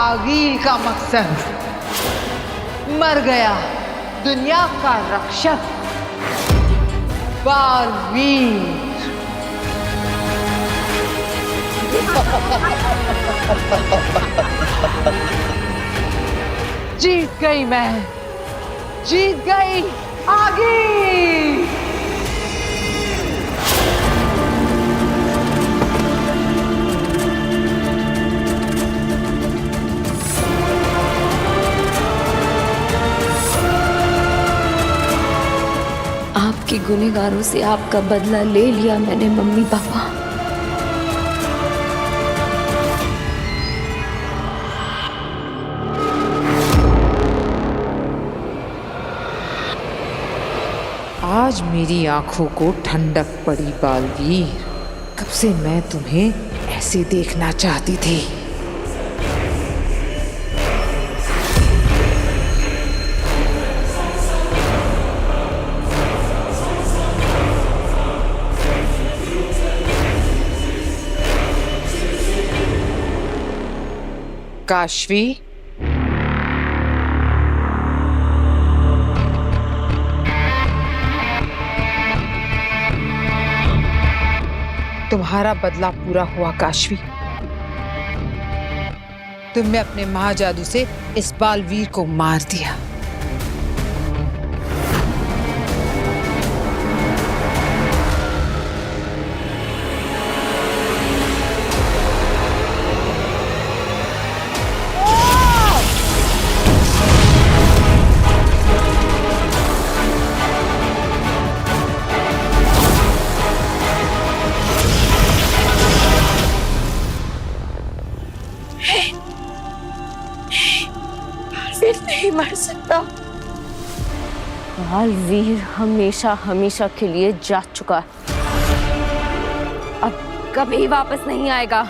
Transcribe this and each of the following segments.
बालवीर का मकसद। मर गया दुनिया का रक्षक बालवीर। जीत गई मैं, जीत गई आगे। आपके गुनहगारों से आपका बदला ले लिया मैंने मम्मी पापा। आज मेरी आंखों को ठंडक पड़ी बालवीर। कब से मैं तुम्हें ऐसे देखना चाहती थी। काशवी, तुम्हारा बदला पूरा हुआ काशवी। तुमने अपने महाजादू से इस बालवीर को मार दिया। नहीं मर सकता। बालवीर हमेशा हमेशा के लिए जा चुका है, अब कभी वापस नहीं आएगा।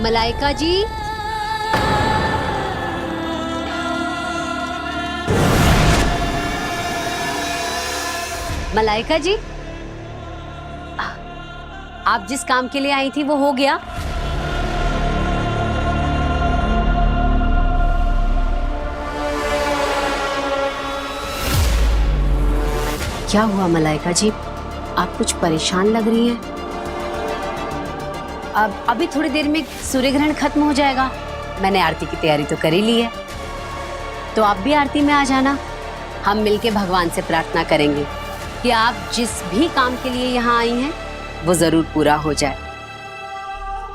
मलाइका जी, मलाइका जी, आप जिस काम के लिए आई थी वो हो गया? क्या हुआ मलाइका जी, आप कुछ परेशान लग रही हैं। अब अभी थोड़ी देर में सूर्य ग्रहण खत्म हो जाएगा। मैंने आरती की तैयारी तो कर ही ली है, तो आप भी आरती में आ जाना। हम मिलके भगवान से प्रार्थना करेंगे कि आप जिस भी काम के लिए यहाँ आई हैं वो जरूर पूरा हो जाए।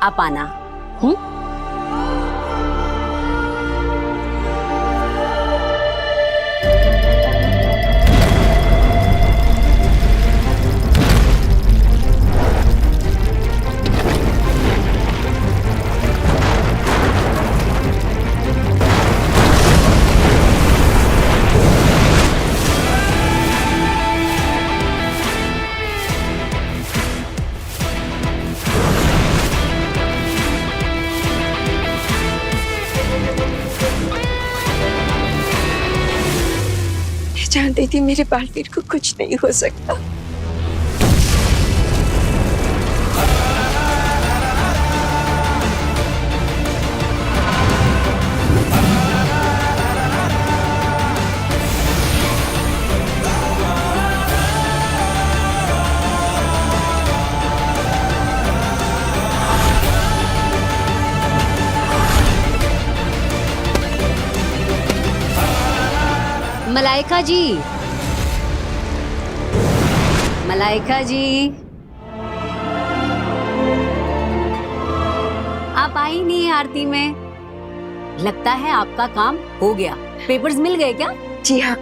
आप आना। जानती थी मेरे बालवीर को कुछ नहीं हो सकता। मलाइका जी, मलाइका जी, आप आई नहीं आरती में। लगता है आपका काम हो गया। पेपर्स मिल गए क्या? जी हाँ,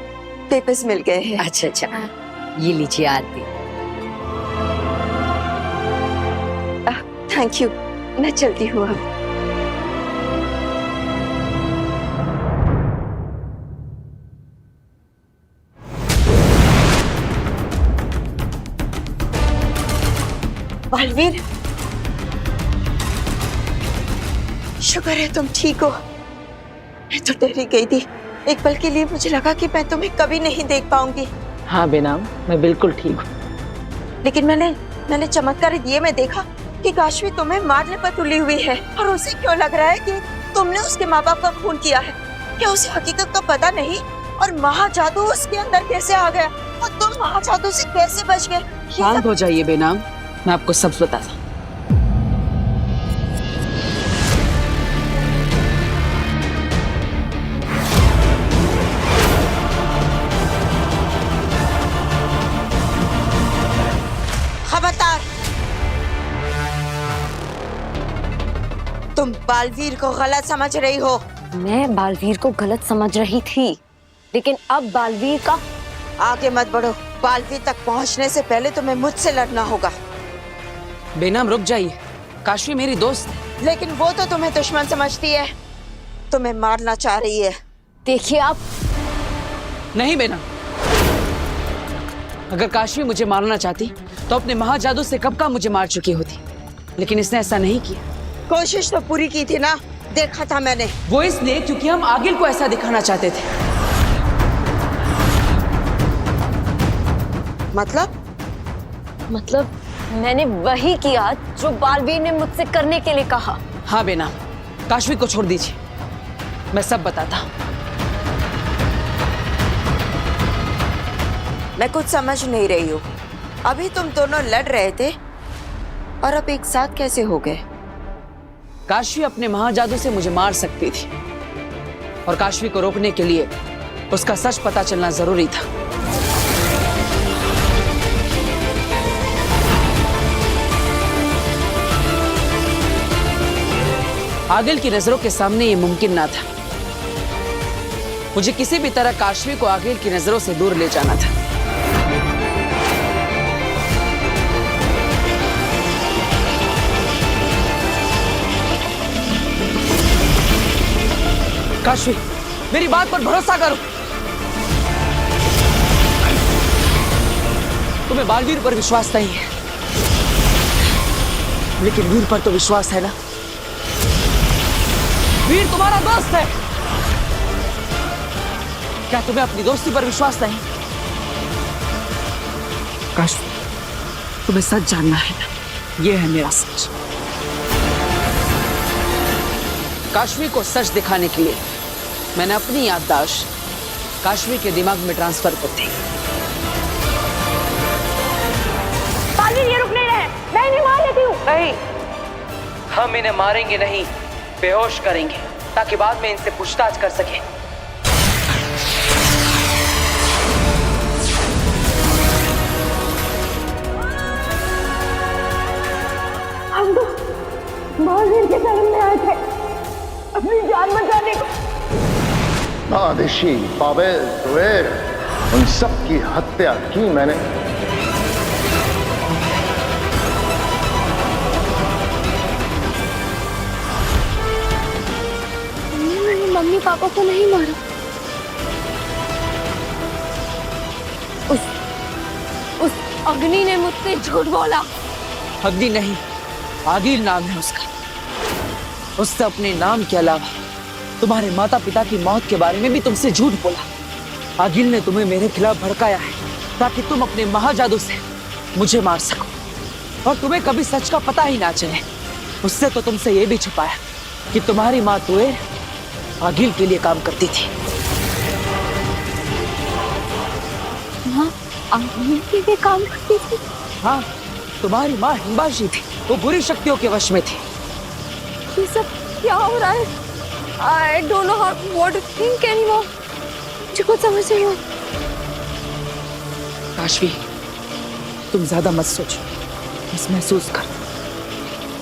पेपर्स मिल गए हैं। अच्छा अच्छा, ये लीजिए आरती। थैंक यू, मैं चलती हूँ अब। बालवीर, शुक्र है तुम ठीक हो। मैं तो डर ही गई थी। एक पल के लिए मुझे लगा कि मैं तुम्हें कभी नहीं देख पाऊंगी। हाँ बेनाम, मैं बिल्कुल ठीक हूँ। लेकिन मैंने चमत्कारी दिए में देखा कि काशवी तुम्हें मारने पर तुली हुई है, और उसे क्यों लग रहा है कि तुमने उसके माँ बाप का खून किया है? क्या उसे हकीकत का पता नहीं? और महाजादू उसके अंदर कैसे आ गया, और तुम महाजादू से कैसे बच गए? शांत हो जाइए बेनाम, मैं आपको सब बताता। खबरदार, तुम बालवीर को गलत समझ रही हो। मैं बालवीर को गलत समझ रही थी, लेकिन अब बालवीर का आगे मत बढ़ो। बालवीर तक पहुंचने से पहले तुम्हें मुझसे लड़ना होगा। बेनाम रुक जाइए, काशवी मेरी दोस्त है। लेकिन वो तो तुम्हें दुश्मन समझती है, तुम्हें मारना चाह रही है। देखिए आप। नहीं बेनाम, अगर काशवी मुझे मारना चाहती तो अपने महाजादू से कब का मुझे मार चुकी होती, लेकिन इसने ऐसा नहीं किया। कोशिश तो पूरी की थी ना, देखा था मैंने। वो इसलिए क्योंकि हम आगिल को ऐसा दिखाना चाहते थे। मतलब मैंने वही किया जो बालवीर ने मुझसे करने के लिए कहा। हाँ बेनाम, काशवी को छोड़ दीजिए, मैं सब बताता हूँ। मैं कुछ समझ नहीं रही हूँ। अभी तुम दोनों लड़ रहे थे और अब एक साथ कैसे हो गए? काशवी अपने महाजादू से मुझे मार सकती थी, और काशवी को रोकने के लिए उसका सच पता चलना जरूरी था। आगिल की नजरों के सामने ये मुमकिन ना था। मुझे किसी भी तरह काशवी को आगिल की नजरों से दूर ले जाना था। काशवी, मेरी बात पर भरोसा करो। तुम्हें बालवीर पर विश्वास नहीं है, लेकिन वीर पर तो विश्वास है ना। वीर तुम्हारा दोस्त है, क्या तुम्हें अपनी दोस्ती पर विश्वास नहीं? काशवी, तुम्हें सच जानना है ना, यह है मेरा सच। काशवी को सच दिखाने के लिए मैंने अपनी याददाश्त काशवी के दिमाग में ट्रांसफर कर दी। बालवीर ये रुक नहीं रहे, मैं इन्हें मार लेती हूँ। नहीं, हम इन्हें मारेंगे नहीं, बेहोश करेंगे, ताकि बाद में इनसे पूछताछ कर सके। हम तो बालवीर के शरण में आए थे अपनी जान बचाने को। आदिशी, पावेल, जुबैर, उन सब की हत्या की मैंने। मम्मी पापा को नहीं मारा। उस अग्नि ने मुझसे झूठ बोला। अग्नि नहीं, आगिल नाम है उसका। उससे अपने नाम के अलावा तुम्हारे माता पिता की मौत के बारे में भी तुमसे झूठ बोला। आगिल ने तुम्हें मेरे खिलाफ भड़काया है ताकि तुम अपने महाजादू से मुझे मार सको, और तुम्हें कभी सच का पता ही ना चले। उससे तो तुमसे ये भी छुपाया कि तुम्हारी माँ तुए आगिल के लिए काम करती थी। माँ आगिल के लिए काम करती थी? हाँ, तुम्हारी माँ हिंबाशी थी, वो बुरी शक्तियों के वश में थी। ये सब क्या हो रहा है? I don't know what to think anymore. मुझे कुछ समझ नहीं आ। काशवी, तुम ज्यादा मत सोचो, बस महसूस कर।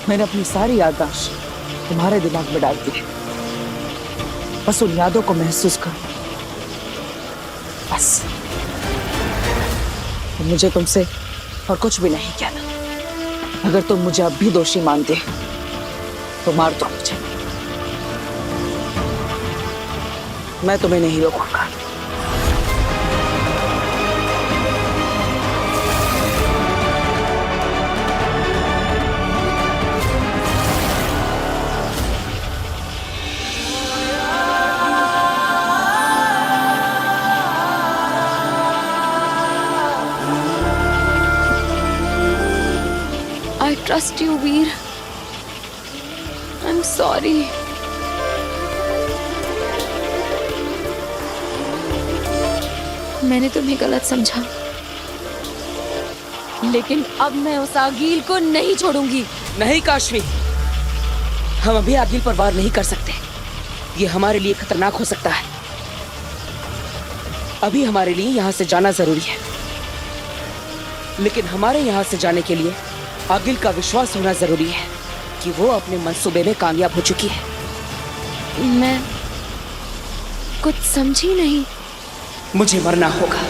मैंने अपनी सारी याददाश्त तुम्हारे दिमाग में डाल दी है, बस उन यादों को महसूस करो, बस। तो मुझे तुमसे और कुछ भी नहीं कहना। अगर तुम मुझे अब भी दोषी मानते तो मार दो मुझे, मैं तुम्हें नहीं रोकूंगा। trust you, Veer. I'm sorry. मैंने तुम्हें गलत समझा, लेकिन अब मैं उस आगील को नहीं छोड़ूंगी। नहीं काशवी, हम अभी आगिल पर वार नहीं कर सकते। ये हमारे लिए खतरनाक हो सकता है। अभी हमारे लिए यहाँ से जाना जरूरी है, लेकिन हमारे यहाँ से जाने के लिए आगिल का विश्वास होना जरूरी है कि वो अपने मंसूबे में कामयाब हो चुकी है। मैं कुछ समझी नहीं। मुझे मरना होगा।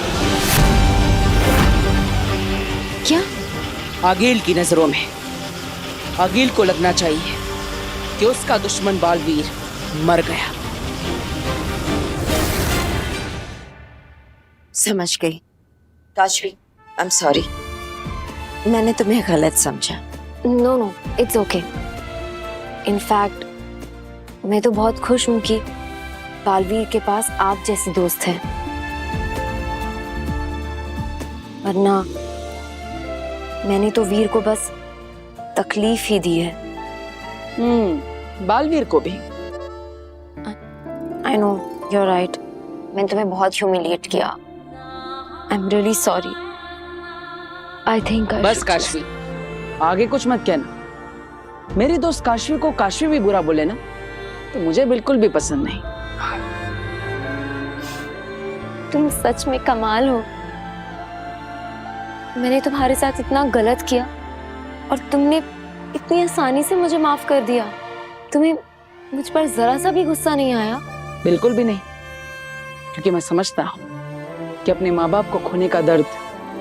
क्या? आगिल की नजरों में आगिल को लगना चाहिए कि उसका दुश्मन बालवीर मर गया। समझ गई। काशवी, आई एम सॉरी, मैंने तुम्हें गलत समझा। No no, it's okay. In fact मैं तो बहुत खुश हूँ कि बालवीर के पास आप जैसे दोस्त हैं, वरना मैंने तो वीर को बस तकलीफ ही दी है। बालवीर को भी। I know, you are right. मैंने तुम्हें बहुत ह्यूमिलिएट किया। I am really sorry. I think बस काशवी, आगे कुछ मत कहना। मेरी दोस्त काशवी को काशवी भी बुरा बोले ना, तो मुझे बिल्कुल भी पसंद नहीं। तुम सच में कमाल हो। मैंने तुम्हारे साथ इतना गलत किया और तुमने इतनी आसानी से मुझे माफ कर दिया। तुम्हें मुझ पर जरा सा भी गुस्सा नहीं आया? बिल्कुल भी नहीं, क्योंकि मैं समझता हूँ कि अपने माँ बाप को खोने का दर्द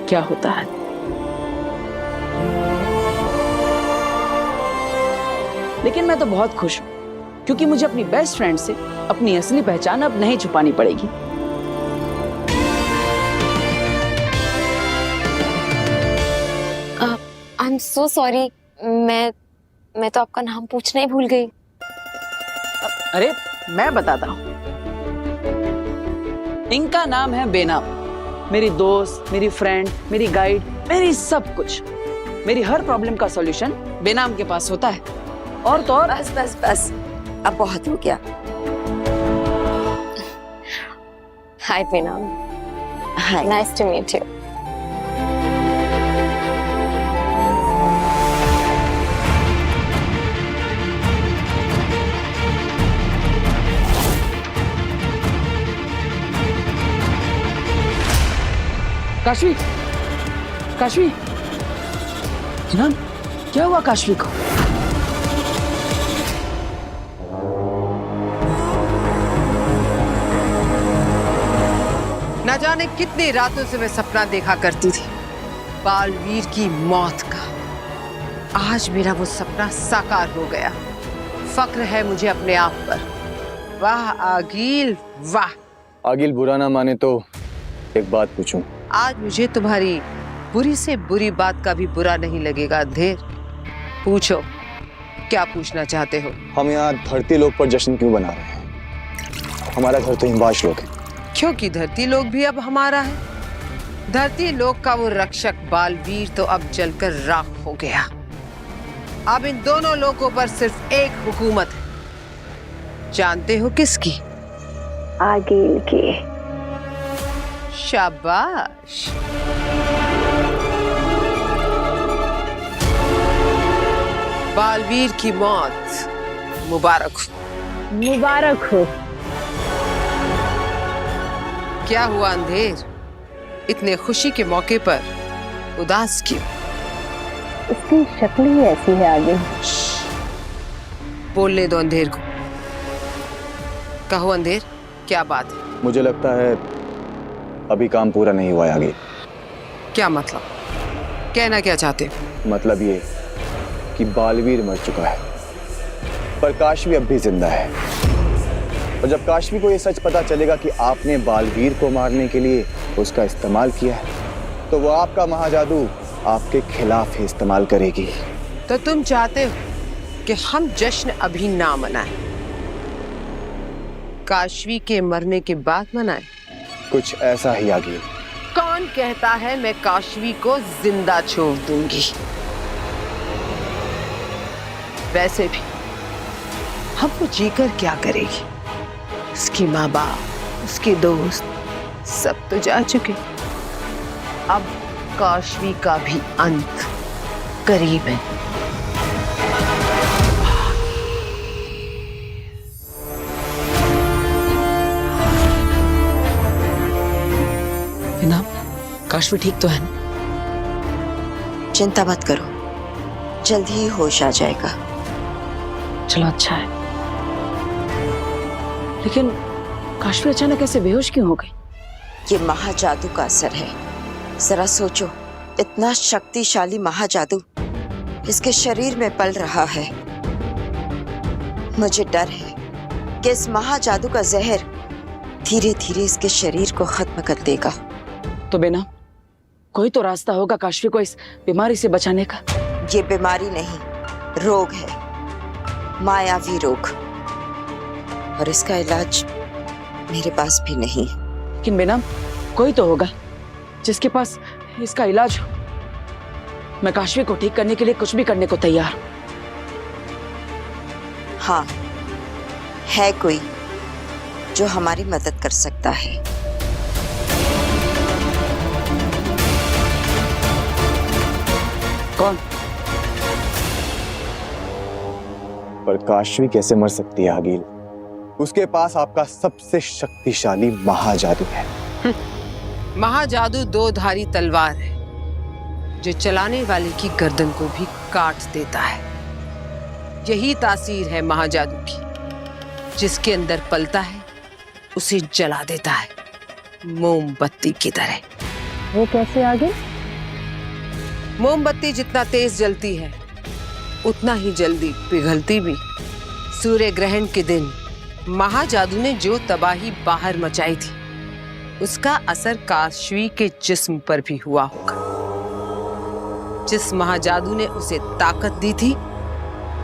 क्या होता है। लेकिन मैं तो बहुत खुश हूँ, क्योंकि मुझे अपनी बेस्ट फ्रेंड से अपनी असली पहचान अब नहीं छुपानी पड़ेगी। I am so sorry. मैं तो आपका नाम पूछना ही भूल गई। अरे मैं बताता हूँ, इनका नाम है बेनाम। मेरी दोस्त, मेरी फ्रेंड, मेरी गाइड, मेरी सब कुछ। मेरी हर प्रॉब्लम का सॉल्यूशन बेनाम के पास होता है। और तो और बस बस बस, अब बहुत हो गया। Hi Benaam. Hi. Nice to meet you. Kashvi, Kashvi, Benaam, क्या हुआ काशवी को? न जाने कितनी रातों से मैं सपना देखा करती थी बालवीर की मौत का। आज मेरा वो सपना साकार हो गया। फक्र है मुझे अपने आप पर। वाह आगिल, वाह। आगिल बुरा ना माने तो एक बात पूछूं? आज मुझे तुम्हारी बुरी से बुरी बात का भी बुरा नहीं लगेगा अंधेर। पूछो, क्या पूछना चाहते हो? हम यहाँ धरती लोक पर जश्न क्यों बना रहे हैं? हमारा घर तो हिमवाश लोक है। क्योंकि धरती लोक भी अब हमारा है। धरती लोक का वो रक्षक बालवीर तो अब जलकर राख हो गया। अब इन दोनों लोकों पर सिर्फ एक हुकूमत है। जानते हो किसकी? आगिल की। शाबाश। बालवीर की मौत मुबारक हो। मुबारक हो। क्या हुआ अंधेर, इतने खुशी के मौके पर उदास क्यों? उसकी शक्ल ही ऐसी है आगे। बोलने दो अंधेर को। कहो अंधेर, क्या बात है? मुझे लगता है अभी काम पूरा नहीं हुआ है आगे। क्या मतलब? कहना क्या चाहते हो? मतलब ये कि बालवीर मर चुका है, पर काशवी अब भी जिंदा है। और जब काशवी को ये सच पता चलेगा कि आपने बालवीर को मारने के लिए उसका इस्तेमाल किया है, तो वो आपका महाजादू आपके खिलाफ ही इस्तेमाल करेगी। तो तुम चाहते हो कि हम जश्न अभी ना मनाएं, काशवी के मरने के बाद मनाएं? कुछ ऐसा ही आगे। कौन कहता है मैं काशवी को जिंदा छोड़ दूंगी? वैसे भी हम वो जीकर क्या करेगी? उसकी माँ बाप, उसके दोस्त सब तो जा चुके। अब काशवी का भी अंत करीब है। ना काशवी ठीक तो है ना? चिंता मत करो, जल्द ही होश आ जाएगा। चलो अच्छा है। लेकिन काशवी अचानक ऐसे बेहोश क्यों हो गई? ये महाजादू का असर है। जरा सोचो, इतना शक्तिशाली महाजादू इसके शरीर में पल रहा है। मुझे डर है कि इस महाजादू का जहर धीरे धीरे इसके शरीर को खत्म कर देगा। तो बेना, कोई तो रास्ता होगा काशवी को इस बीमारी से बचाने का। ये बीमारी नहीं, रोग है, मायावी रोग, और इसका इलाज मेरे पास भी नहीं। लेकिन बेना, कोई तो होगा जिसके पास इसका इलाज हो। मैं काशवी को ठीक करने के लिए कुछ भी करने को तैयार हूं। हाँ, है कोई जो हमारी मदद कर सकता है। कौन? पर काशवी कैसे मर सकती है आगिल? उसके पास आपका सबसे शक्तिशाली महाजादू है। महाजादू दो धारी तलवार है जो चलाने वाले की गर्दन को भी काट देता है। यही तासीर है महाजादू की। जिसके अंदर पलता है उसे जला देता है, मोमबत्ती की तरह। वो कैसे आगे? मोमबत्ती जितना तेज जलती है उतना ही जल्दी पिघलती भी। सूर्य ग्रहण के दिन महाजादू ने जो तबाही बाहर मचाई थी उसका असर काशवी के जिस्म पर भी हुआ होगा। जिस महाजादू ने उसे ताकत दी थी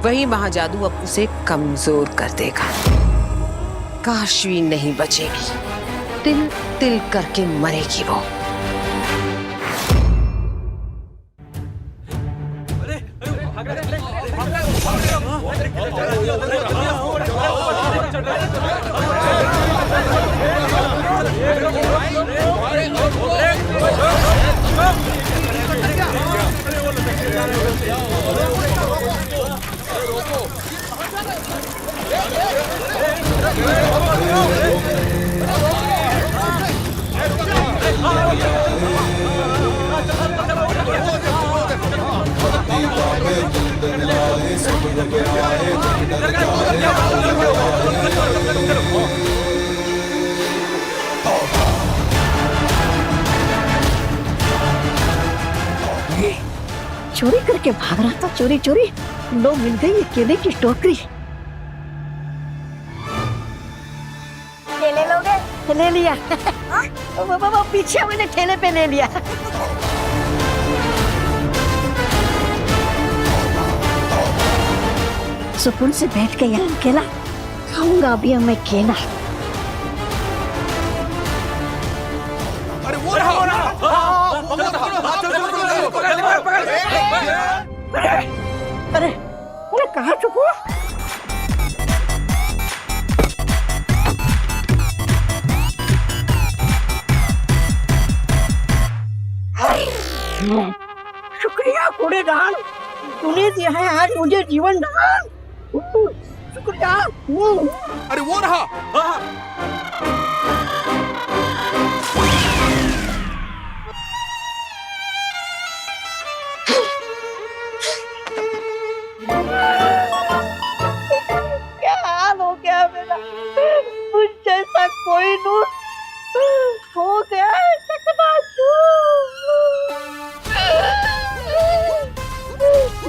वही महाजादू अब उसे कमजोर कर देगा। काशवी नहीं बचेगी, तिल तिल करके मरेगी वो। चोरी करके भाग रहा था, चोरी चोरी लो मिल गई ये केले की टोकरी। केले लोगे? ले लिया। वो पीछे मैंने ठेले पे ले लिया। सुकून से बैठ के यहाँ केला खाऊंगा अभी मैं केला। अरे अरे कहाँ छुपो? शुक्रिया कूड़ेदान, तूने दिया है आज मुझे जीवन दान। शुक्रिया। अरे वो रहा। क्या हाल हो गया मेरा? मुझ जैसा कोई नूर हो गया है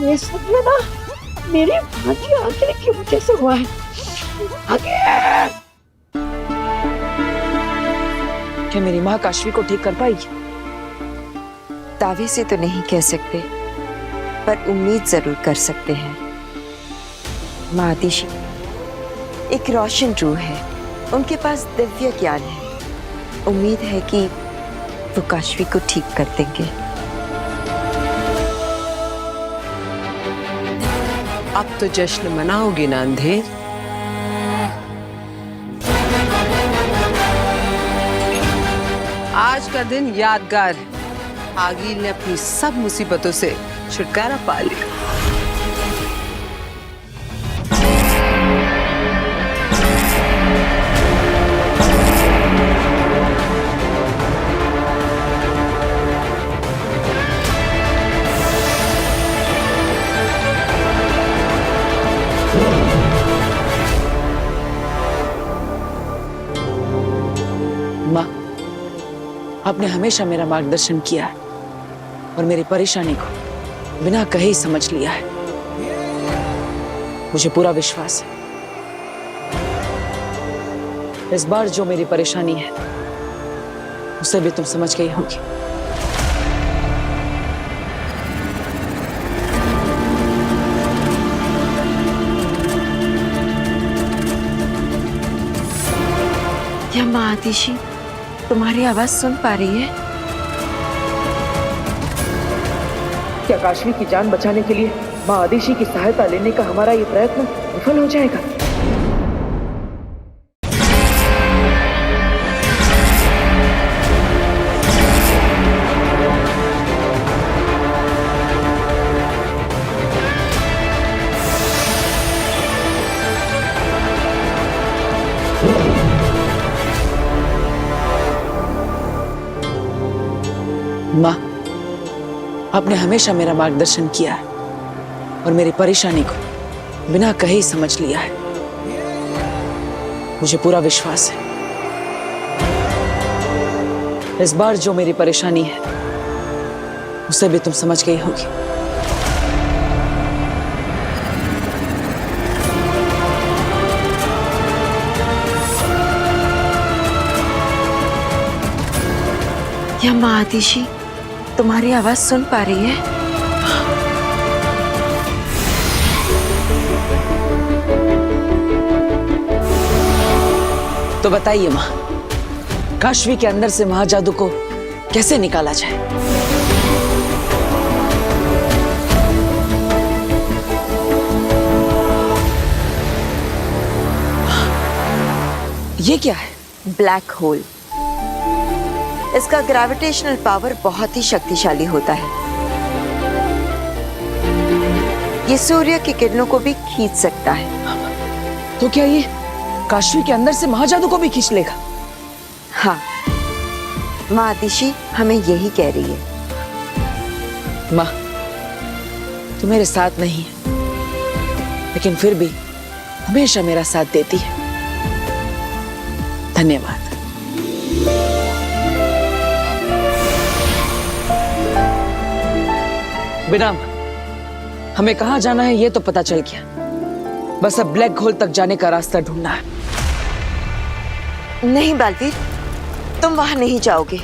ये सब ना मेरी भांजी आगे की वजह से हुआ है। आगे क्या मेरी माँ काशवी को ठीक कर पाएगी? दावे से तो नहीं कह सकते, पर उम्मीद जरूर कर सकते हैं। माँ आतिशी एक रोशन रूह है, उनके पास दिव्य ज्ञान है। उम्मीद है कि वो काशवी को ठीक कर देंगे। अब तो जश्न मनाओगी ना अंधेर? आज का दिन यादगार है। आगिल ने अपनी सब मुसीबतों से छुटकारा पा लिया। माँ, आपने हमेशा मेरा मार्गदर्शन किया है और मेरी परेशानी को बिना कहे ही समझ लिया है। मुझे पूरा विश्वास है इस बार जो मेरी परेशानी है उसे भी तुम समझ गई होगी। क्या माँ आतिशी तुम्हारी आवाज सुन पा रही है? क्या काशवी की जान बचाने के लिए माँ आदिशी की सहायता लेने का हमारा ये प्रयत्न विफल हो जाएगा? माँ, आपने हमेशा मेरा मार्गदर्शन किया है और मेरी परेशानी को बिना कहे ही समझ लिया है। मुझे पूरा विश्वास है इस बार जो मेरी परेशानी है उसे भी तुम समझ गई होगी। क्या माँ आतिशी तुम्हारी आवाज सुन पा रही है? तो बताइए माँ, काशवी के अंदर से महाजादू को कैसे निकाला जाए? ये क्या है? Black hole. इसका ग्रेविटेशनल पावर बहुत ही शक्तिशाली होता है। ये सूर्य की किरणों को भी खींच सकता है। तो क्या ये काशवी के अंदर से महाजादू को भी खींच लेगा? हाँ, माँ आतिशी हमें यही कह रही है। माँ, तू मेरे साथ नहीं है, लेकिन फिर भी हमेशा मेरा साथ देती है। धन्यवाद। बिना हमें कहाँ जाना है ये तो पता चल गया, बस अब ब्लैक होल तक जाने का रास्ता ढूंढना है। नहीं बालवीर, तुम वहां नहीं जाओगे।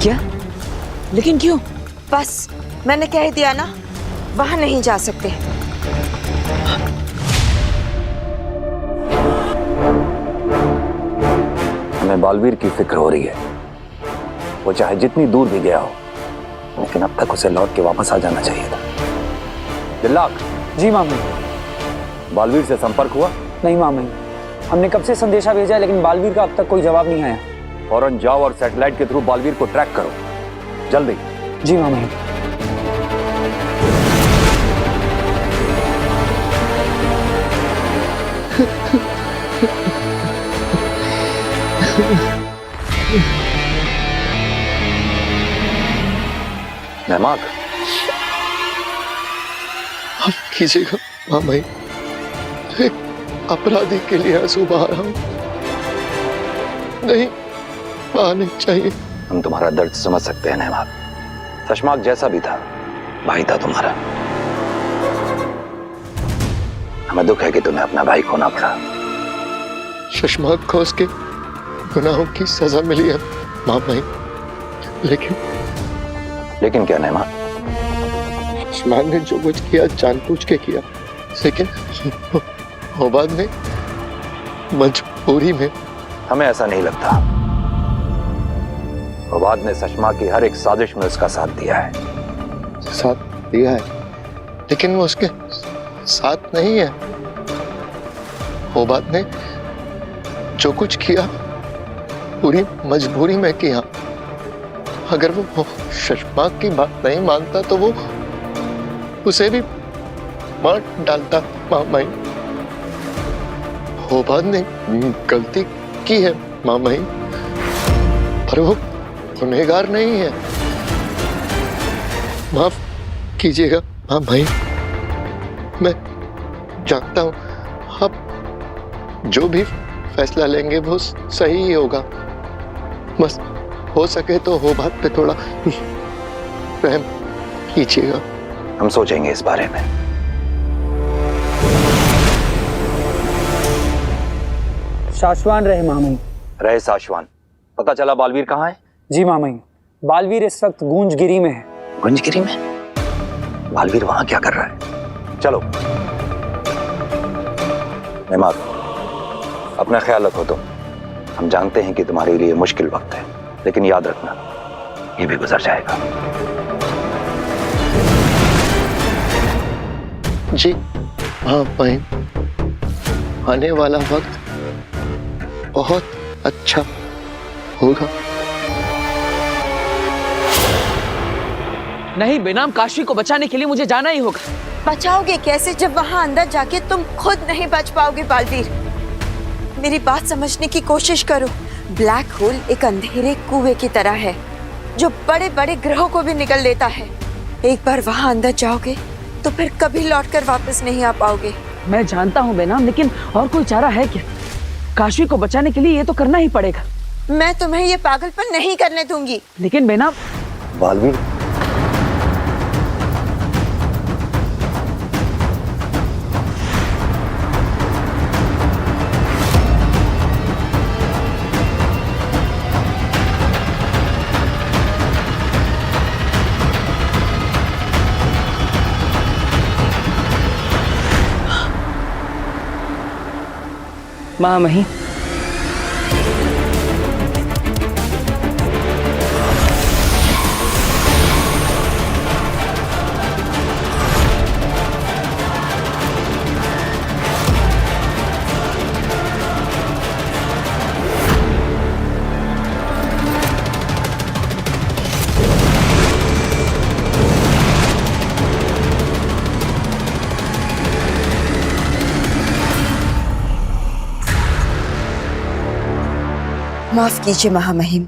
क्या? लेकिन क्यों? बस मैंने कह दिया ना, वहां नहीं जा सकते। हमें बालवीर की फिक्र हो रही है। वो चाहे जितनी दूर भी गया हो, लेकिन अब तक उसे लौट के वापस आ जाना चाहिए था। दिल्लाक। जी मामी। बालवीर से संपर्क हुआ? नहीं मामी, हमने कब से संदेशा भेजा है लेकिन बालवीर का अब तक कोई जवाब नहीं आया। फौरन जाओ और सैटेलाइट के थ्रू बालवीर को ट्रैक करो, जल्दी। जी मामी। नहमाक, माफ कीजिएगा मामा, एक अपराधी के लिए आंसू बहा रहा हूं। नहीं बहाने चाहिए। हम तुम्हारा दर्द समझ सकते हैं नहमाक। शशमाक जैसा भी था, भाई था तुम्हारा। हमें दुख है कि तुम्हें अपना भाई खोना पड़ा। शशमाक को उसके गुनाहों की सजा मिली है मामा, लेकिन क्या नहमाक? शशमाक ने जो कुछ किया जानबूझ के किया, लेकिन वो बाद में मजबूरी में। हमें ऐसा नहीं लगता। फवाद ने शशमाक की हर एक साजिश में उसका साथ दिया है। साथ दिया है, लेकिन वो उसके साथ नहीं है। होबात ने जो कुछ किया पूरी मजबूरी में किया। अगर वो शशमाक की बात नहीं मानता तो वो उसे भी मार डालता। मामाई, होबात ने गलती की है मामाई, पर वो गुनहगार नहीं है। माफ कीजिएगा मामाई, मैं जानता हूं आप जो भी फैसला लेंगे वो सही ही होगा। बस हो सके तो होबात पे थोड़ा रहम कीजिएगा। हम सोचेंगे इस बारे में। शाश्वान रहे मामई। रहे साशवान। पता चला बालवीर कहाँ है? जी मामई, बालवीर इस वक्त गूंजगिरी में है। गुंजगिरी में? बालवीर वहां क्या कर रहा है? चलो नेमाद, अपना ख्याल रखो तुम। हम जानते हैं कि तुम्हारे लिए मुश्किल वक्त है, लेकिन याद रखना ये भी गुजर जाएगा। जी हाँ भाई, आने वाला वक्त बहुत अच्छा होगा। नहीं बेनाम, काशी को बचाने के लिए मुझे जाना ही होगा। बचाओगे कैसे जब वहां अंदर जाके तुम खुद नहीं बच पाओगे बालवीर? मेरी बात समझने की कोशिश करो। ब्लैक होल एक अंधेरे कुएं की तरह है जो बड़े बड़े ग्रहों को भी निगल लेता है। एक बार वहां अंदर जाओगे तो फिर कभी लौटकर वापस नहीं आ पाओगे। मैं जानता हूँ बेनाम, लेकिन और कोई चारा है क्या? काशी को बचाने के लिए ये तो करना ही पड़ेगा। मैं तुम्हें ये पागलपन नहीं करने दूंगी। लेकिन बेनाम, बालवीर, मामई, माफ कीजिए महामहिम,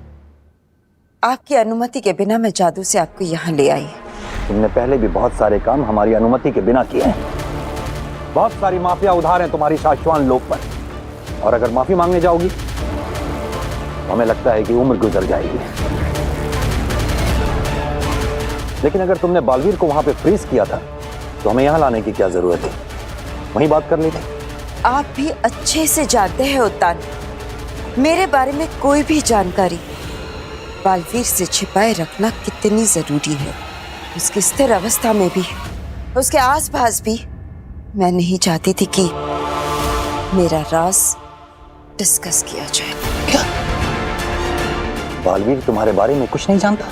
आपकी अनुमति के बिना मैं जादू से आपको यहाँ ले आई। तुमने पहले भी बहुत सारे काम हमारी अनुमति के बिना किए हैं। बहुत सारी माफिया उधार हैं तुम्हारी शाश्वान लोक पर, और अगर माफी मांगने जाओगी तो हमें लगता है कि उम्र गुजर जाएगी। लेकिन अगर तुमने बालवीर को वहां पे फ्रीज किया था तो हमें यहां लाने की क्या जरूरत थी? वहीं बात कर ली थी। आप भी अच्छे से जानते हैं उत्तान, मेरे बारे में कोई भी जानकारी बालवीर से छिपाए रखना कितनी जरूरी है। उसकी स्थिर अवस्था में भी, उसके आसपास भी मैं नहीं चाहती थी कि मेरा राज डिस्कस किया जाए। क्या बालवीर तुम्हारे बारे में कुछ नहीं जानता?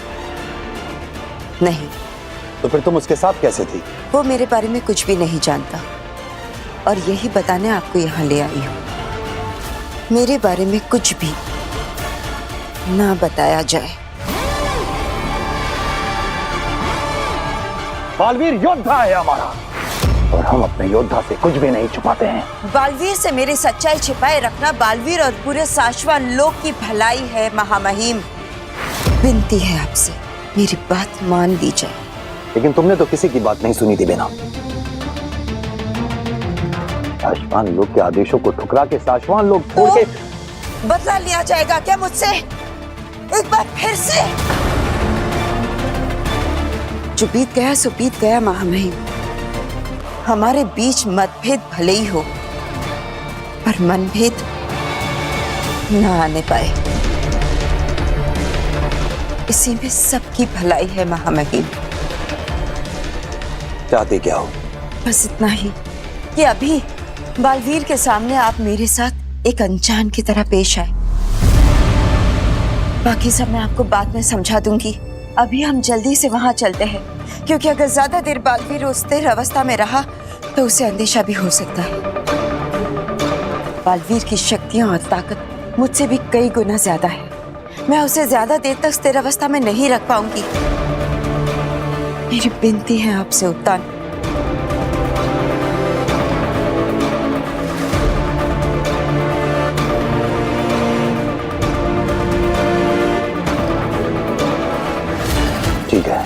नहीं। तो फिर तुम उसके साथ कैसे थी? वो मेरे बारे में कुछ भी नहीं जानता, और यही बताने आपको यहाँ ले आई हूँ। मेरे बारे में कुछ भी ना बताया जाए। बालवीर योद्धा है हमारा, और हम अपने योद्धा से कुछ भी नहीं छुपाते हैं। बालवीर से मेरी सच्चाई छिपाए रखना बालवीर और पूरे शाश्वान लोक की भलाई है महामहिम। विनती है आपसे, मेरी बात मान ली जाए। लेकिन तुमने तो किसी की बात नहीं सुनी थी बेनाम। शाश्वान लोग के आदेशों को ठुकरा के शाश्वान लोग छोड़ के बदला लिया जाएगा क्या मुझसे? एक बार फिर से? जो बीत गया सो बीत गया महामहिम। हमारे बीच मतभेद भले ही हो, पर मनभेद न आने पाए, इसी में सबकी भलाई है महामहिम। चाहते क्या हो? बस इतना ही कि अभी बालवीर के सामने आप मेरे साथ एक अनजान की तरह पेश आए। बाकी सब मैं आपको बाद में समझा दूंगी। अभी हम जल्दी से वहां चलते हैं, क्योंकि अगर ज्यादा देर बालवीर उस स्थिर अवस्था में रहा तो उसे अंदेशा भी हो सकता है। बालवीर की शक्तियां और ताकत मुझसे भी कई गुना ज्यादा है। मैं उसे ज्यादा देर तक स्थिर अवस्था में नहीं रख पाऊंगी। मेरी विनती है आपसे उत्तान, ठीक है।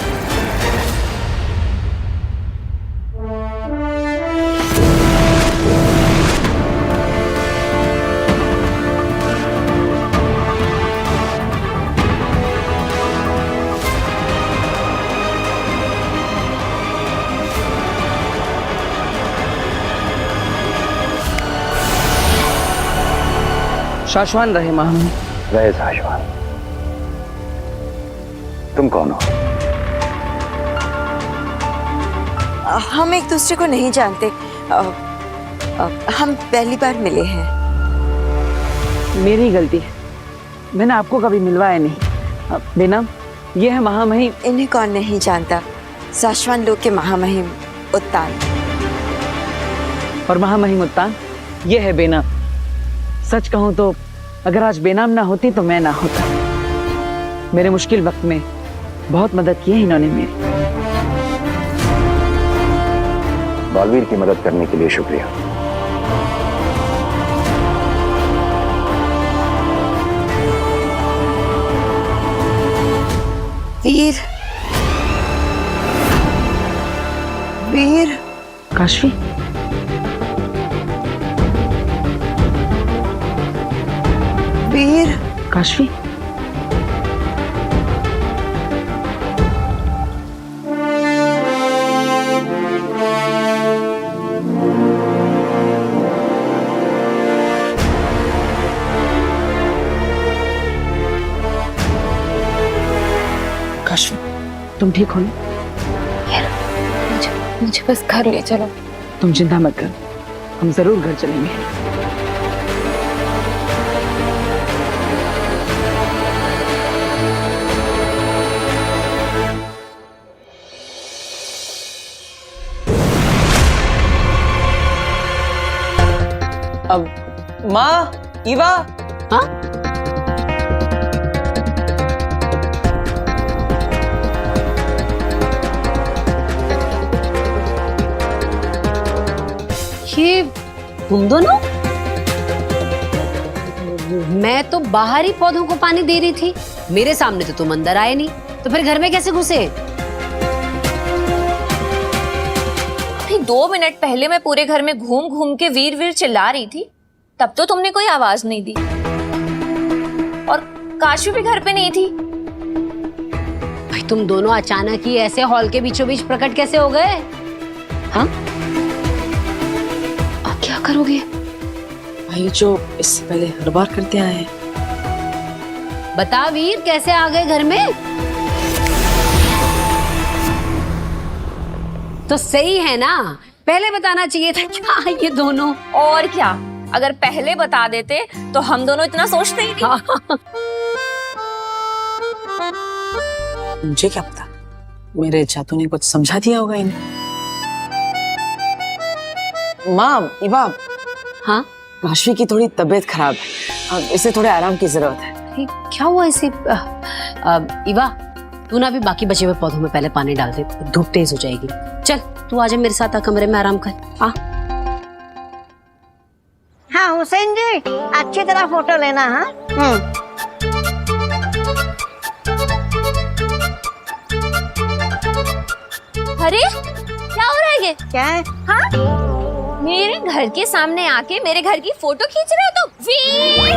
शाश्वान रहे महामहिम। रहे शाश्वान। तुम कौन हो? हम एक दूसरे को नहीं जानते। हम पहली बार मिले हैं। मेरी गलती है, मैंने आपको कभी मिलवाया नहीं। बेनम, ये है महामहिम। इन्हें कौन नहीं जानता? शाश्वान लोक के महामहिम उत्तान। और महामहिम उत्तान, ये है बेनम। सच कहूं तो अगर आज बेनाम ना होती तो मैं ना होता। मेरे मुश्किल वक्त में बहुत मदद की है इन्होंने मेरी। बालवीर की मदद करने के लिए शुक्रिया। वीर, वीर। काशवी, वीर। काशवी, काशवी, तुम ठीक हो ना? मुझे बस घर ले चलो। तुम चिंता मत करो, हम जरूर घर चलेंगे। अब माँ, ईवा। हाँ? ये तुम दोनों? मैं तो बाहर ही पौधों को पानी दे रही थी, मेरे सामने तो तुम अंदर आए नहीं, तो फिर घर में कैसे घुसे? 2 मिनट पहले मैं पूरे घर में घूम घूम के वीर वीर चिल्ला रही थी, तब तो तुमने कोई आवाज नहीं दी। और काशवी भी घर पे नहीं थी। भाई तुम दोनों अचानक ही ऐसे हॉल के बीचों बीच प्रकट कैसे हो गए? हाँ? अब क्या करोगे? भाई जो इससे पहले हर बार करते आए हैं। बता वीर, कैसे आ गए घर में? तो सही है ना, पहले बताना चाहिए था। क्या ये दोनों? और क्या, अगर पहले बता देते तो हम दोनों इतना सोचते ही नहीं। मुझे क्या पता, मेरे जादू ने कुछ समझा दिया होगा इन्हें। माँ, ईवा। हाँ? काशवी की थोड़ी तबीयत खराब है, इसे थोड़े आराम की जरूरत है। क्या हुआ इसे? ईवा, तू ना भी बाकी बचे हुए पौधों में पहले पानी डाल दे, धूप तेज हो जाएगी। चल तू आजा मेरे साथ, कमरे में आराम कर। आ। हाँ हुसैन जी, अच्छी तरह फोटो लेना। हाँ अरे क्या हो रहा है ये? क्या है? हाँ? मेरे घर के सामने आके मेरे घर की फोटो खींच रहे हो तुम? वीर!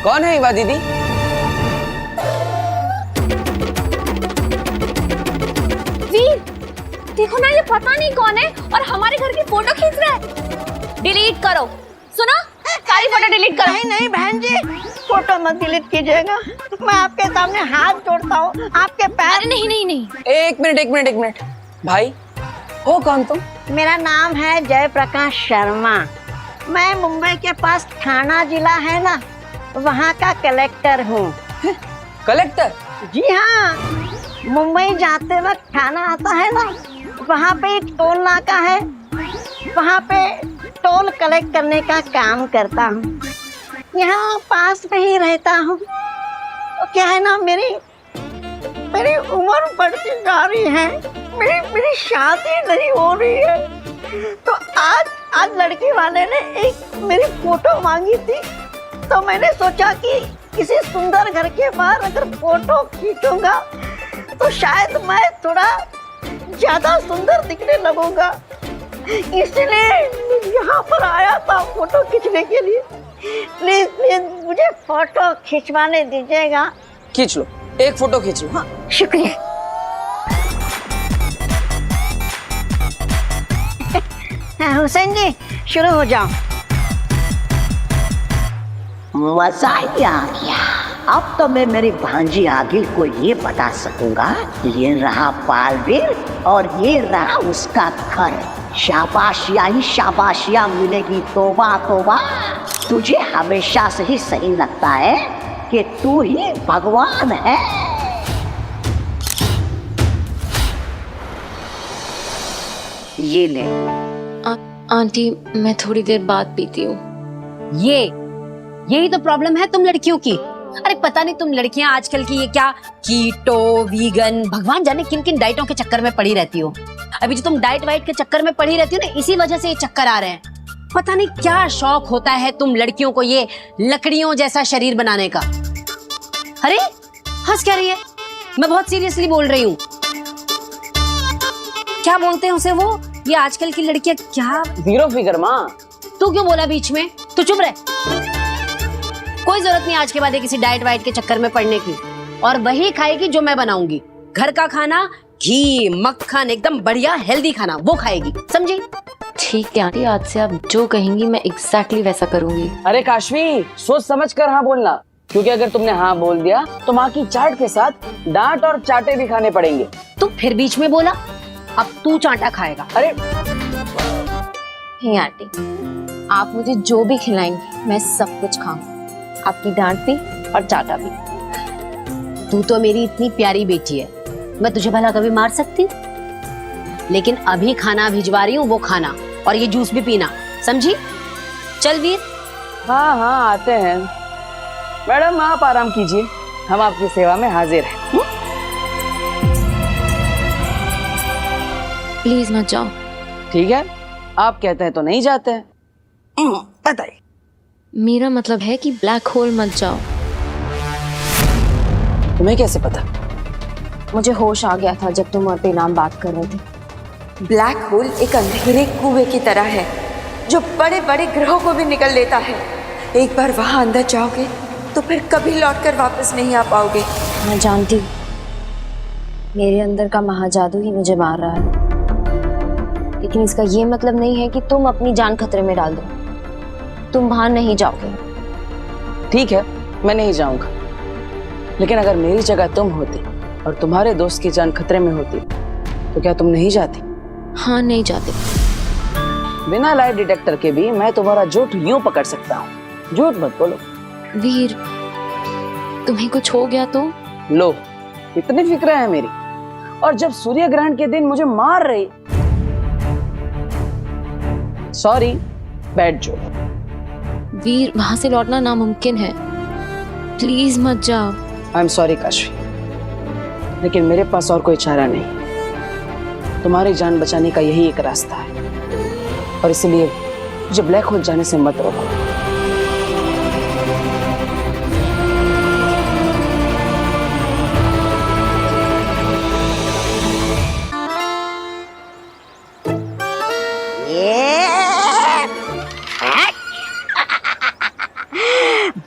कौन है ईवा दीदी? वीर, देखो ना, ये पता नहीं कौन है और हमारे घर की फोटो खींच रहा है। डिलीट करो। सुनो, सारी फोटो डिलीट करो। नहीं नहीं बहन जी, फोटो मत डिलीट कीजिएगा। मैं आपके सामने हाथ जोड़ता हूँ, आपके पैर। अरे नहीं नहीं नहीं। एक मिनट। भाई, हो कौन तुम? मेरा नाम है जयप्रकाश शर्मा। मैं मुंबई के पास ठाणा जिला है ना, वहाँ का कलेक्टर हूँ। कलेक्टर? जी हाँ, मुंबई जाते वक्त ठाणा आता है ना, वहाँ पे एक टोल नाका है, वहाँ पे टोल कलेक्ट करने का काम करता हूँ। यहाँ पास में ही रहता हूँ। तो क्या है ना, मेरी उम्र बढ़ती जा रही है, मेरी शादी नहीं हो रही है। तो आज लड़की वाले ने एक मेरी फोटो मांगी थी, तो मैंने सोचा कि किसी सुंदर घर के बाहर अगर फोटो खींचूंगा तो शायद मैं थोड़ा ज्यादा सुंदर दिखने लगूंगा, इसलिए यहाँ पर आया था फोटो खींचने के लिए। प्लीज प्लीज मुझे फोटो खिंचवाने दीजिएगा। खींच लो, एक फोटो खींच लो। हाँ, शुक्रिया। हुसैन जी शुरू हो जाओ। मजा ही आ गया। अब तो मैं मेरी भांजी आगिल को ये बता सकूंगा कि ये रहा बालवीर और ये रहा उसका घर। शाबाशिया ही शाबाशिया मिलेगी। तोबा तोबा, तुझे हमेशा से ही सही लगता है कि तू ही भगवान है। ये ले। आंटी मैं थोड़ी देर बाद पीती हूँ। यही तो प्रॉब्लम है तुम लड़कियों की। अरे पता नहीं तुम लड़कियां आजकल की ये क्या कीटो, वीगन, भगवान जाने किन किन डाइटों के चक्कर में पड़ी रहती हो। अभी जो तुम डाइट वाइट के चक्कर में पड़ी रहती हो ना, इसी वजह से ये चक्कर आ रहे हैं। पता नहीं क्या शौक होता है तुम लड़कियों को ये लकड़ियों जैसा शरीर बनाने का। अरे हंस क्या रही है? मैं बहुत सीरियसली बोल रही हूँ। क्या बोलते हैं उसे वो, ये आजकल की लड़कियां क्या? जीरो फिगर माँ। तू क्यों बोला बीच में? तू चुप रह। कोई जरूरत नहीं आज के बाद किसी डाइट वाइट के चक्कर में पड़ने की। और वही खाएगी जो मैं बनाऊंगी, घर का खाना, घी मक्खन, एकदम बढ़िया हेल्दी खाना, वो खाएगी, समझी? ठीक है आंटी, आज से आप जो कहेंगी मैं एग्जैक्टली वैसा करूंगी। अरे काशवी, सोच समझ कर हाँ बोलना, क्योंकि अगर तुमने हाँ बोल दिया तो माँ की चाट के साथ डांट और चाटे भी खाने पड़ेंगे। तू फिर बीच में बोला, अब तू चाटा खाएगा। अरे हे आंटी, आप मुझे जो भी खिलाएंगी मैं सब कुछ खाऊंगी, आपकी डांट भी और चाटा भी। तू तो मेरी इतनी प्यारी बेटी है, मैं तुझे भला कभी मार सकती? लेकिन अभी खाना भिजवा रही हूँ, वो खाना और ये जूस भी पीना, समझी? चल वीर। हाँ हाँ आते हैं मैडम, आप आराम कीजिए, हम आपकी सेवा में हाजिर हैं। प्लीज मत जाओ। ठीक है, आप कहते हैं तो नहीं जाते हैं। बताइए। मेरा मतलब है कि ब्लैक होल मत जाओ। तुम्हें कैसे पता? मुझे होश आ गया था जब तुम और बेनाम बात कर रहे थे। ब्लैक होल एक अंधेरे कुएं की तरह है जो बड़े बड़े ग्रहों को भी निकल लेता है। एक बार वहां अंदर जाओगे तो फिर कभी लौटकर वापस नहीं आ पाओगे। मैं जानती हूँ, मेरे अंदर का महाजादू ही मुझे मार रहा है, लेकिन इसका ये मतलब नहीं है कि तुम अपनी जान खतरे में डाल दो। तुम वहां नहीं जाओगे। ठीक है, मैं नहीं जाऊंगा, लेकिन अगर मेरी जगह तुम होती और तुम्हारे दोस्त की जान खतरे में होती तो क्या तुम नहीं जाती? हाँ, नहीं जाते। बिना लाई डिटेक्टर के भी मैं तुम्हारा झूठ यूं पकड़ सकता हूँ। झूठ मत बोलो। वीर, तुम्हें कुछ हो गया तो? लो, इतनी फिक्र है मेरी, और जब सूर्य ग्रहण के दिन मुझे मार रही। Sorry, bad joke. वीर, वहां से लौटना नामुमकिन है, प्लीज मत जाओ। आई एम सॉरी काशवी, लेकिन मेरे पास और कोई चारा नहीं। तुम्हारी जान बचाने का यही एक रास्ता है, और इसलिए मुझे ब्लैक होल जाने से मत रोको।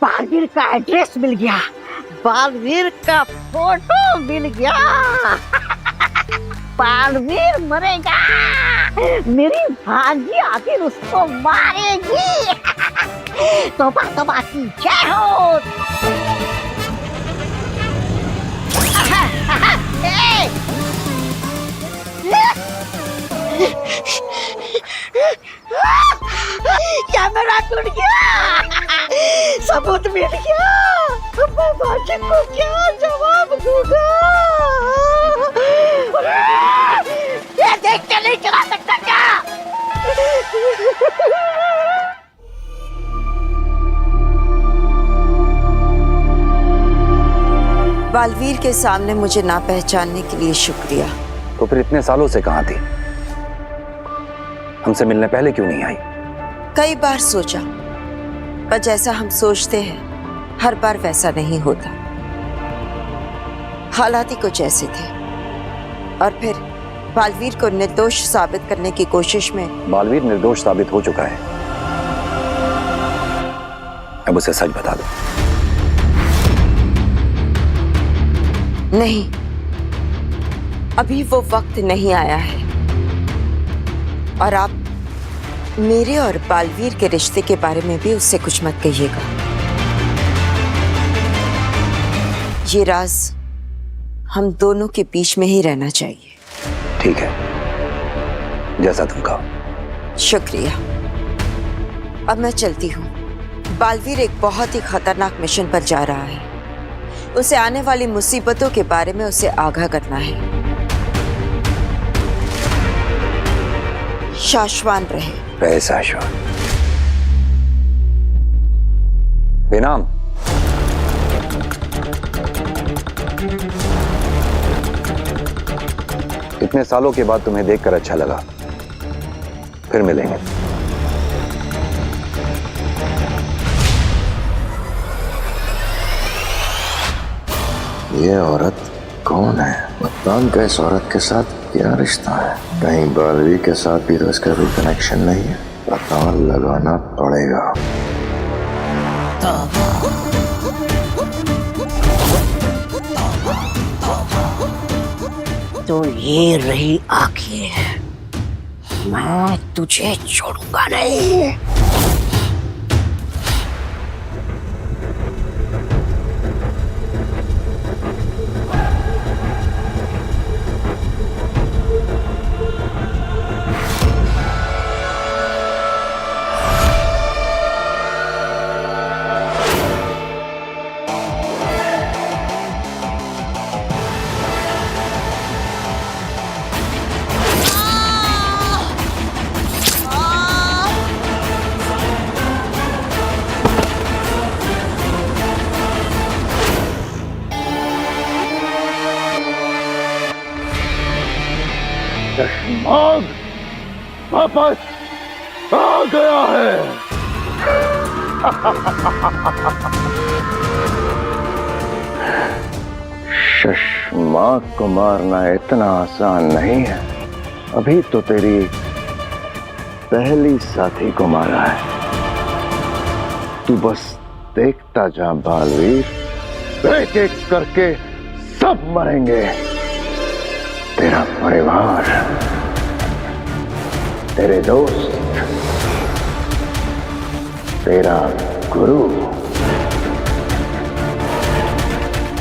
बालवीर का एड्रेस मिल गया, बालवीर का फोटो मिल गया। बालवीर मरेगा, मेरी भांजी आखिर उसको मारेगी। तोबा तोबा की जय हो। कैमरा टूट गया, सबूत मिल गया। मैं भांजी को क्या जवाब दूंगा? ये देख के बालवीर के सामने मुझे ना पहचानने के लिए शुक्रिया। तो फिर इतने सालों से कहां थी? हमसे मिलने पहले क्यों नहीं आई? कई बार सोचा, पर जैसा हम सोचते हैं हर बार वैसा नहीं होता। हालात ही कुछ ऐसे थे। और फिर बालवीर को निर्दोष साबित करने की कोशिश में। बालवीर निर्दोष साबित हो चुका है, अब उसे सच बता दो। नहीं, अभी वो वक्त नहीं आया है। और आप मेरे और बालवीर के रिश्ते के बारे में भी उससे कुछ मत कहिएगा। ये राज हम दोनों के बीच में ही रहना चाहिए। ठीक है, जैसा तुम कहो। शुक्रिया। अब मैं चलती हूँ। बालवीर एक बहुत ही खतरनाक मिशन पर जा रहा है। उसे आने वाली मुसीबतों के बारे में उसे आगाह करना है। शाश्वान रहे शाश्वान। बेनाम, इतने सालों के बाद तुम्हें देखकर अच्छा लगा। फिर मिलेंगे। ये औरत कौन है? मुत्तान का इस औरत के साथ क्या रिश्ता है? कहीं बालवीर के साथ भी तो इसका कोई कनेक्शन नहीं है। पता लगाना पड़ेगा। तो ये रही आखिर, मैं तुझे छोड़ूंगा नहीं। शशमाग वापस आ गया है। शशमाग को मारना इतना आसान नहीं है। अभी तो तेरी पहली साथी को मारा है। तू बस देखता जा बालवीर, एक एक करके सब मरेंगे। तेरा परिवार, तेरे दोस्त, तेरा गुरु,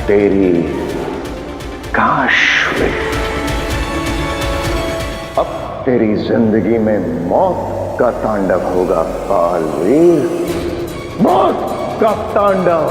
तेरी काशवी। अब तेरी जिंदगी में मौत का तांडव होगा बालवीर, मौत का तांडव।